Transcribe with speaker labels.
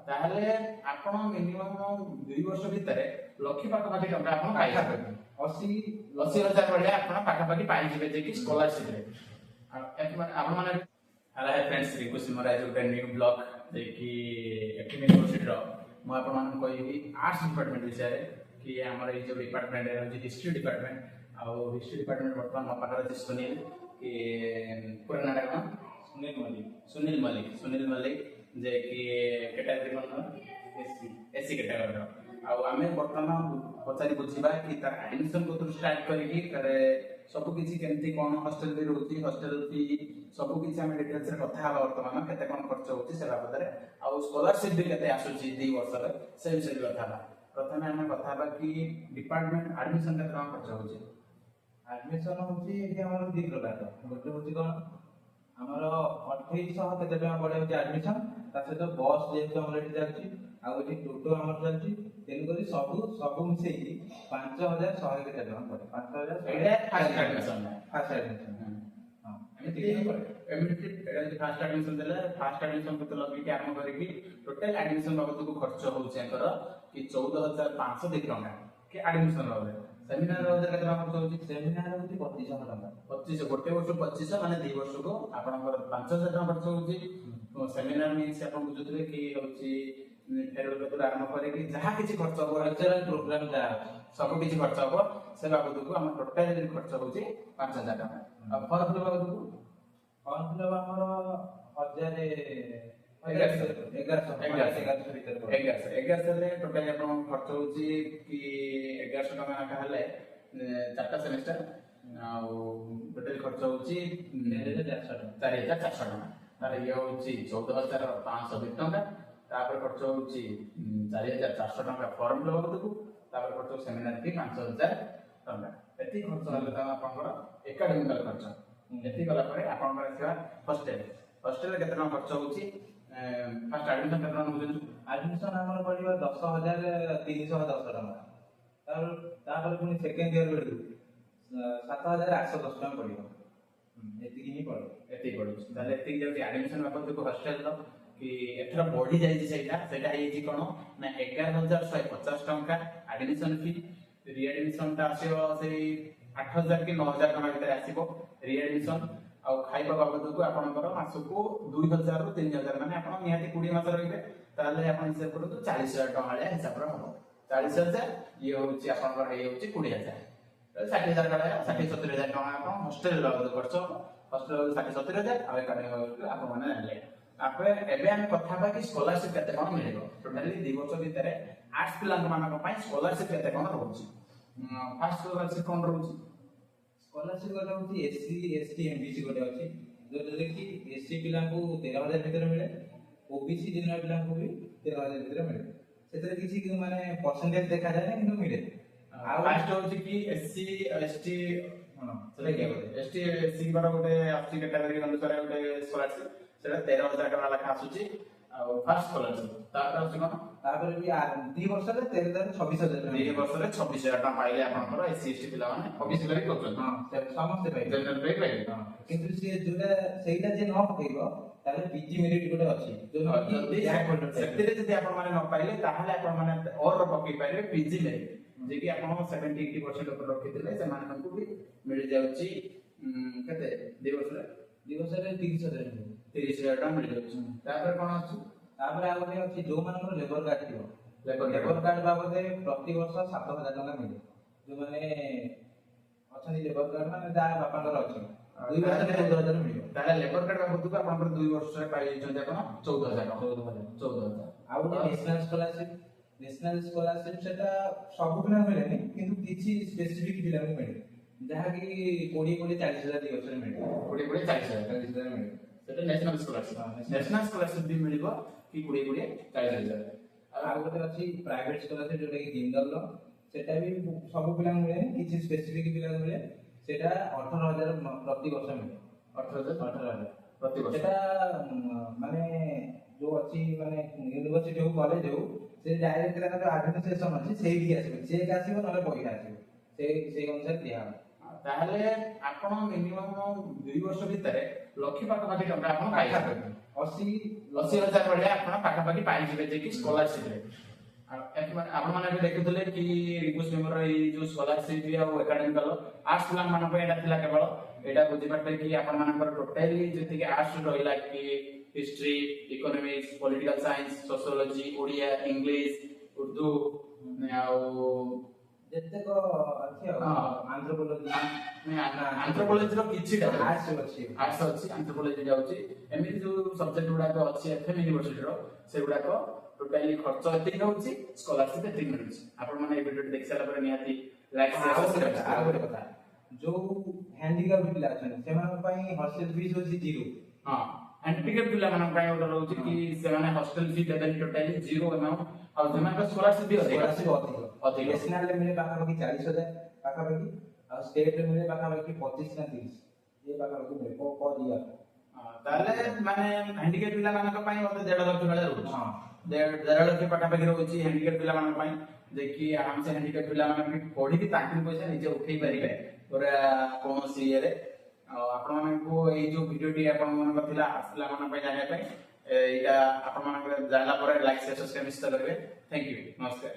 Speaker 1: ତାହେଲେ ଆପଣ ମିନିମମ୍ 2 ବର୍ଷ ଭିତରେ ଲକ୍ଷେ ପାଖାପାଖି ଟଙ୍କା ଆପଣ ପାଇଯିବେ। 80,000 ଭଳିଆ ଆପଣ ପାଖାପାଖି ପାଇଯିବେ ଯେ କି ସ୍କଲାରସିପରେ। ଆପଣ ମାନେ ହାଲା ଫ୍ରେଣ୍ଡସ୍ ରିକୁସି ମରାଜ ଗୋଟେ ନ୍ୟୁ ବ୍ଲଗ ଯେ କି ଏଫଏମ୍ ୟୁନିଭର୍ସିଟିର ମୁଁ ଆପଣମାନଙ୍କୁ କହିବି ଆର୍ଟ୍ସ ଡିପାର୍ଟମେଣ୍ଟ ବିଷୟରେ କି ଆମର ଏଇ ଯେଉଁ ଡିପାର୍ଟମେଣ୍ଟ ହେଉଛି ହିଷ୍ଟ୍ରି ଡିପାର୍ଟମେଣ୍ଟ। ଆଉ ହିଷ୍ଟ୍ରି ଡିପାର୍ଟମେଣ୍ଟ ବର୍ତ୍ତମାନ ମୋ ପାଖରେ ଅଛି ସୁନୀଲ କି ପୁରା ନାଁଟା କ'ଣ? ସୁନୀଲ ମଲ୍ଲିକ ଯେ କି କ୍ୟାଟାଗୋରୀ କ'ଣ? ଏସି କ୍ୟାଟାଗୋରୀର। ଆଉ ଆମେ ବର୍ତ୍ତମାନ ପଚାରି ବୁଝିବା କି ତାର ଆଡମିସନ କତରୁ ଷ୍ଟାର୍ଟ କରିକି ତାର ସବୁ କିଛି କେମିତି କ'ଣ ହଷ୍ଟେଲ ବି ରହୁଛି, ହଷ୍ଟେଲ ଫି ସବୁ କିଛି ଆମେ ଡିଟେଲ୍ସରେ କଥା ହେବା ବର୍ତ୍ତମାନ କେତେ କ'ଣ ଖର୍ଚ୍ଚ ହେଉଛି ସେ ବାବଦରେ। ଆଉ ସ୍କଲାରସିପ ବି କେତେ ଆସୁଛି 2 ବର୍ଷରେ ସେ ବିଷୟରେ କଥା ହେବା। ପ୍ରଥମେ ଆମେ କଥା ହେବା କି ଡିପାର୍ଟମେଣ୍ଟ ଆଡମିସନ କେତେ କ'ଣ ଖର୍ଚ୍ଚ ହେଉଛି।
Speaker 2: ଆଡମିସନ ହଉଛି ଏଠି ଆମର 2 ପ୍ରକାର। ଗୋଟେ ହଉଛି କ'ଣ ଆମର 2800 କେତେ ଟଙ୍କା ପଡ଼ିଯାଉଛି ଆଡମିସନ, ତା ସହିତ ବସ୍ ଯେହେତୁ ଆମର ଏଠି ଚାଲିଛି ଆଉ ଏଠି ଟୋଟୋ ଆମର ଚାଲିଛି, ତେଣୁକରି ସବୁ ମିଶେଇକି 5,100 କେତେ ଟଙ୍କା ପଡ଼େ। 5,000
Speaker 1: ଏଇଟା ଫାଷ୍ଟ ଆଡମିସନ।
Speaker 2: ଫାଷ୍ଟ ଆଡମିସନ
Speaker 1: ଏମିତି ଫାଷ୍ଟ ଆଡମିସନ ଦେଲେ ଫାଷ୍ଟ ଆଡମିସନ କେତେ ଲଗେଇକି ଆରମ୍ଭ କରିକି ଟୋଟାଲ ଆଡମିସନ ବାବଦକୁ ଖର୍ଚ୍ଚ ହେଉଛି ଆଙ୍କର କି 14,502 ଟଙ୍କା କି ଆଡମିସନ ବାବଦରେ। ସେମିନାର ବାବଦରେ କେତେ ଟଙ୍କା ଖର୍ଚ୍ଚ ହେଉଛି?
Speaker 2: ସେମିନାର ହଉଛି 2,500 ଟଙ୍କା।
Speaker 1: 25 ଗୋଟେ ବର୍ଷ 2500 ମାନେ 2 ବର୍ଷକୁ ଆପଣଙ୍କର 5,000 ଟଙ୍କା ଖର୍ଚ୍ଚ ହେଉଛି। ସେମିନାର ମିନ୍ସ ଆପଣ ବୁଝୁଥିବେ କି ହେଉଛି ଫେରୱେଲ କତରୁ ଆରମ୍ଭ କରିକି ଯାହା କିଛି ଖର୍ଚ୍ଚ ହବ
Speaker 2: କଲଚରାଲ ପ୍ରୋଗ୍ରାମ ଯାହା
Speaker 1: ସବୁ କିଛି ଖର୍ଚ୍ଚ ହବ ସେ ବାବଦକୁ ଆମର ଟୋଟାଲ ଖର୍ଚ୍ଚ ହେଉଛି 5,000 ଟଙ୍କା। ଆଉ ଫର୍ମ ଫିଲଅପ ବାବଦକୁ
Speaker 2: ଆମର 11,000
Speaker 1: 1100 ଟୋଟାଲି ଆପଣଙ୍କ ଖର୍ଚ୍ଚ ହେଉଛି କି 1100 ଟଙ୍କା ଲେଖା ହେଲେ 4ଟା ସେମିଷ୍ଟାର ଆଉ ଟୋଟାଲି ଖର୍ଚ୍ଚ ହେଉଛି 4,400 ଟଙ୍କା। ତାର ଇଏ ହେଉଛି 14,520 ଟଙ୍କା। ତାପରେ ଖର୍ଚ୍ଚ ହେଉଛି 4,400 ଟଙ୍କା ଫର୍ମ ଫିଲଅପ ବାବଦକୁ। ତାପରେ ଖର୍ଚ୍ଚ ସେମିନାର ଫି 5,000 ଟଙ୍କା। ଏତିକି ଖର୍ଚ୍ଚ ହେଲେ ତ ଆପଣଙ୍କର ଏକାଡେମିକାଲ ଖର୍ଚ୍ଚ। ଏତିକି ଗଲା ପରେ ଆପଣଙ୍କର ଆସିବା ହଷ୍ଟେଲରେ କେତେ ଟଙ୍କା ଖର୍ଚ୍ଚ ହେଉଛି। ଫାଷ୍ଟ ଆଡମିସନ କେତେ ଟଙ୍କା ନେଉଛନ୍ତି?
Speaker 2: ଆଡମିସନ ଆମର ପଡ଼ିବ 10,310 ଟଙ୍କା। ତାପରେ ପୁଣି ସେକେଣ୍ଡ ଇୟର ବେଳକୁ 7,810 ଟଙ୍କା ପଡ଼ିବ। ଏତିକି ହିଁ ପଡ଼ିବ।
Speaker 1: ଏତିକି ପଡ଼ୁଛି। ତାହେଲେ ଏତିକି ଯାଉଛି ଆଡମିସନ ବାବଦକୁ ହଷ୍ଟେଲର। କି ଏଥର ବଢି ଯାଇଛି ସେଇଟା ହେଇଛି କ'ଣ ନା 11,150 ଟଙ୍କା ଆଡମିସନ ଫି। ରିଆଡମିସନଟା ଆସିବ ସେଇ 8,000 କି 9,000 ଟଙ୍କା ଭିତରେ ଆସିବ ରିଆଡମିସନ। ଆଉ ଖାଇବା ବାବଦକୁ ଆପଣଙ୍କର ମାସକୁ 2,000 ରୁ 3,000 ମାନେ ଆପଣ ନିହାତି 20 ମାସ ରହିବେ ତାହେଲେ ଆପଣ ହିସାବ କରନ୍ତୁ 40,000 ଟଙ୍କା ଭଳିଆ ହିସାବର ହବ। 40,000 ଇଏ ହେଉଛି ଆପଣଙ୍କର ହେଇଯାଉଛି 20,000। 60,000 ଟଙ୍କା 60-70,000 ଟଙ୍କା ଆପଣ ହଷ୍ଟେଲ ବାବଦ ଖର୍ଚ୍ଚ ହବ। ହଷ୍ଟେଲ 60-70,000 ଆଉ ଏକାଡେମି ବାବଦକୁ ଆପଣମାନେ ଜାଣିଲେ। ତାପରେ ଏବେ ଆମେ କଥା ହେବା କି ସ୍କଲାରସିପ କେତେ କ'ଣ ମିଳିବ। ଟୋଟାଲି 2 ବର୍ଷ ଭିତରେ ଆର୍ଟ୍ସ ପିଲାଙ୍କ ମାନଙ୍କ ପାଇଁ ସ୍କଲାରସିପ କେତେ କ'ଣ ରହୁଛି। ଫାଷ୍ଟ ସ୍କଲାରସିପ କ'ଣ ରହୁଛି?
Speaker 2: ସ୍କଲାରସିପ ଗୋଟେ ହଉଛି ଏସସି ଏସଟି ଏମବିସି ଗୋଟେ ଅଛି, ଯୋଉଟାରେ କି ଏସସି ପିଲାଙ୍କୁ 13,000 ଭିତରେ ମିଳେ, ଓବିସି ଜେନେରାଲ ପିଲାଙ୍କୁ ବି 13,000 ଭିତରେ ମିଳେ। ସେଥିରେ କିଛି ମାନେ ପରସେଣ୍ଟେଜ ଦେଖାଯାଏ ନା, କିନ୍ତୁ ମିଳେ।
Speaker 1: ଆଉ ଫାଷ୍ଟ ହଉଛି କି ଏସସି ଏସଟି ସେଟା କି ଏସଟି ଏସସି ଙ୍କର ଗୋଟେ ଆସୁଛି କ୍ୟାଟାଗୋରୀ ଅନୁସାରେ ଗୋଟେ ସ୍କଲାରସିପ ସେଟା 13,000 ଟଙ୍କା ଲେଖା ଆସୁଛି। ଆଉ ଫାଷ୍ଟ ସ୍କଲାରସିପ ତାପରେ ଆସୁଛି କ'ଣ?
Speaker 2: ତାପରେ ବି 2 ବର୍ଷରେ 13,000 26,000
Speaker 1: 2 ବର୍ଷରେ 26,000 ଟଙ୍କା ପାଇଲେ ଆପଣଙ୍କର ଏସସି ଏସଟି ପିଲାମାନେ ଓବିସି ବି କରୁଛନ୍ତି।
Speaker 2: ସମସ୍ତେ ପାଇବେ,
Speaker 1: ଜେନେରାଲ ବି ପାଇବେ।
Speaker 2: କିନ୍ତୁ ସେଇଟା ଯେ ନ ପକେଇବ ତାହେଲେ ପିଜି ମେରିଟ ଗୋଟେ ଅଛି।
Speaker 1: ସେଥିରେ ଯଦି ଆପଣ ମାନେ ନ ପାଇଲେ ତାହେଲେ ଆପଣ ମାନେ ଅର ପକେଇ ପାରିବେ ପିଜି ମେରିଟ, ଯେ କି ଆପଣ 70-80% ଉପରେ ରଖିଥିଲେ ସେମାନଙ୍କୁ ବି ମିଳି ଯାଉଛି କେତେ 2 ବର୍ଷରେ 30,000 ଟଙ୍କା ମିଳିଯାଉଛି। ତାପରେ କ'ଣ ଅଛି?
Speaker 2: ତାପରେ ଆଉ ଗୋଟେ ଅଛି ଯୋଉମାନଙ୍କର ଲେବର କାର୍ଡ ଥିବ, ଲେବର କାର୍ଡ ବାବଦରେ ପ୍ରତିବର୍ଷ 7,000 ଟଙ୍କା ମିଳେ। ଯୋଉମାନେ ଅଛନ୍ତି ଲେବର କାର୍ଡ ମାନେ ଯାହା ବାପାଙ୍କର ଅଛି 2 ବର୍ଷରେ 14,000 ମିଳିବ।
Speaker 1: ତାହେଲେ ଲେବର କାର୍ଡ ବାବଦକୁ ଆପଣଙ୍କର 2 ବର୍ଷରେ ପାଇଯାଇଛନ୍ତି ଆପଣ 14,000।
Speaker 2: ଆଉ ଗୋଟେ ନ୍ୟାସନାଲ ସ୍କଲାରସିପ ସେଟା ସବୁ ପିଲାଙ୍କୁ ମିଳେନି, କିନ୍ତୁ କିଛି ସ୍ପେସିଫିକ ପିଲାଙ୍କୁ ମିଳେ, ଯାହାକି 20-40,000 2 ବର୍ଷରେ ମିଳେ।
Speaker 1: 40-40,000 ମିଳିବ। ସେଟା ନ୍ୟାସନାଲ ସ୍କଲାରସିପ ବି ମିଳିବ କି 20-40,000।
Speaker 2: ଆଉ ଗୋଟେ ଅଛି ପ୍ରାଇଭେଟ ସ୍କଲାରସିପ ଯୋଉଟା କି ଜିନ୍ଦଲର, ସେଟା ବି ସବୁ ପିଲାଙ୍କୁ ମିଳେନି, କିଛି ସ୍ପେସିଫିକ ପିଲାଙ୍କୁ ମିଳେ। ସେଟା 18,000 ପ୍ରତି ବର୍ଷ ମିଳେ। 18,000
Speaker 1: ପ୍ରତି ବର୍ଷ।
Speaker 2: ସେଟା ମାନେ ଯୋଉ ଅଛି ମାନେ ୟୁନିଭର୍ସିଟି ହଉ କଲେଜ ହଉ, ସେ ଡାଇରେକ୍ଟ ତାଙ୍କର ଆଡମିନିଷ୍ଟ୍ରେସନ ଅଛି ସେଇଠିକି ଆସିବେ, ଚେକ୍ ଆସିବ ନହେଲେ ପଇସା ଆସିବ, ସେଇ ଅନୁସାରେ ଦିଆହବ।
Speaker 1: ତାହେଲେ ଆପଣ ମିନିମମ୍ 2 ବର୍ଷ ଭିତରେ ଲକ୍ଷେ ପାଖାପାଖି ଟଙ୍କା ଆପଣ ପାଇପାରିବେ।
Speaker 2: 80
Speaker 1: 80,000 ଭଳିଆ ଆପଣ ପାଖାପାଖି ପାଇଯିବେ ଯେ କି ସ୍କଲାରସିପ ରେ। ଆପଣ ମାନେ ଏବେ ଦେଖୁଥିଲେ କି ରିଭ୍ୟୁଜ ମେମ୍ବର ଏଇ ଯୋଉ ସ୍କଲାରସିପ ଆଉ ଏକାଡେମିକାଲ ଆର୍ଟ୍ସ ପିଲା ମାନଙ୍କ ପାଇଁ ଏଟା ଥିଲା କେବଳ ଏଟା ବୁଝିପାରିବେ କି ଆପଣ ମାନଙ୍କର ଟୋଟାଲି ଯେତିକି ଆର୍ଟ୍ସ ରହିଲା କି history economics political science sociology Odia English Urdu ଆଉ
Speaker 2: ଯେତେକ ଅଛି ଆଉ
Speaker 1: ହଁ।
Speaker 2: ଆନ୍ଧ୍ରପୋଲୋଜି
Speaker 1: ଆନ୍ଥ୍ରୋପୋଲୋଜି ର କିଛିଟା
Speaker 2: ଆର୍ଟ୍ସ ଅଛି।
Speaker 1: ଆର୍ଟ୍ସ ଅଛି ଆନ୍ଥ୍ରୋପୋଲୋଜି ଯାଉଛି ଏମିତି ଯୋଉ ସବଜେକ୍ଟ ଗୁଡାକ ଅଛି ଏଫଏମ୍ ୟୁନିଭର୍ସିଟି ର ସେଗୁଡାକ ଟୋଟାଲି ଖର୍ଚ୍ଚ ଏତିକି ହଉଛି ସ୍କଲାରସିପ ଏତିକି ମିଳୁଛି। ଆପଣ ମାନେ ଏଇ ଭିଡିଓ ଦେଖି ସାରିଲା ପରେ ନିହାତି ଲାଇକ୍
Speaker 2: ଆଉ ଗୋଟେ କଥା ଯୋଉ ହ୍ୟାଣ୍ଡିକ୍ୟାପ୍ ପିଲା ଅଛନ୍ତି ସେମାନଙ୍କ ପାଇଁ ହଷ୍ଟେଲ ଫିସ୍ ହଉଛି 0।
Speaker 1: ହଁ ହ୍ୟାଣ୍ଡିକ୍ୟାପ୍ ପିଲାମାନଙ୍କ ପାଇଁ ଗୋଟେ ରହୁଛି କି ସେମାନେ ହଷ୍ଟେଲ ଫି ଦେବେନି ଟୋଟାଲି 0 ଏମାଉଣ୍ଟ ଆଉ ସେମାନଙ୍କ ସ୍କଲାରସିପ ବି ଅଧିକ ଅଧିକ।
Speaker 2: ନ୍ୟାସନାଲ ରେ ମିଳେ ପାଖାପାଖି 40,000 ପାଖାପାଖି ଆଉ ଷ୍ଟେଟ ରେ ମିଳେ ପାଖାପାଖି 25 ନା 30 ଏ ପାଖାପାଖି ମିଳେ per year।
Speaker 1: ତାହେଲେ ମାନେ ହ୍ୟାଣ୍ଡିକ୍ୟାପ୍ ପିଲାମାନଙ୍କ ପାଇଁ ବୋଧେ 1.5 ଲକ୍ଷ ଭଳିଆ ରହୁଛି।
Speaker 2: ହଁ
Speaker 1: 1.5 ଲକ୍ଷ ପାଖାପାଖି ରହୁଛି ହ୍ୟାଣ୍ଡିକ୍ୟାପ୍ ପିଲାମାନଙ୍କ ପାଇଁ ଯେକି ଆରାମସେ ହ୍ୟାଣ୍ଡିକ୍ୟାପ୍ ପିଲାମାନେ ବି ପଢିକି ତାଙ୍କୁ ପଇସା ନିଜେ ଉଠେଇ ପାରିବେ ପୁରା କୌଣସି ଇଏରେ। ଆଉ ଆପଣମାନଙ୍କୁ ଏଇ ଯୋଉ ଭିଡିଓଟି ଆପଣମାନଙ୍କ ଥିଲା ପିଲାମାନଙ୍କ ପାଇଁ ଜାଣିବା ପାଇଁ ଏଇଟା ଆପଣମାନଙ୍କ ଜାଣିଲା ପରେ ଲାଇକ୍ ସେୟାର ସବସ୍କ୍ରାଇବ ନିଶ୍ଚିତ କରିବେ। ଥ୍ୟାଙ୍କ ୟୁ ନମସ୍କାର।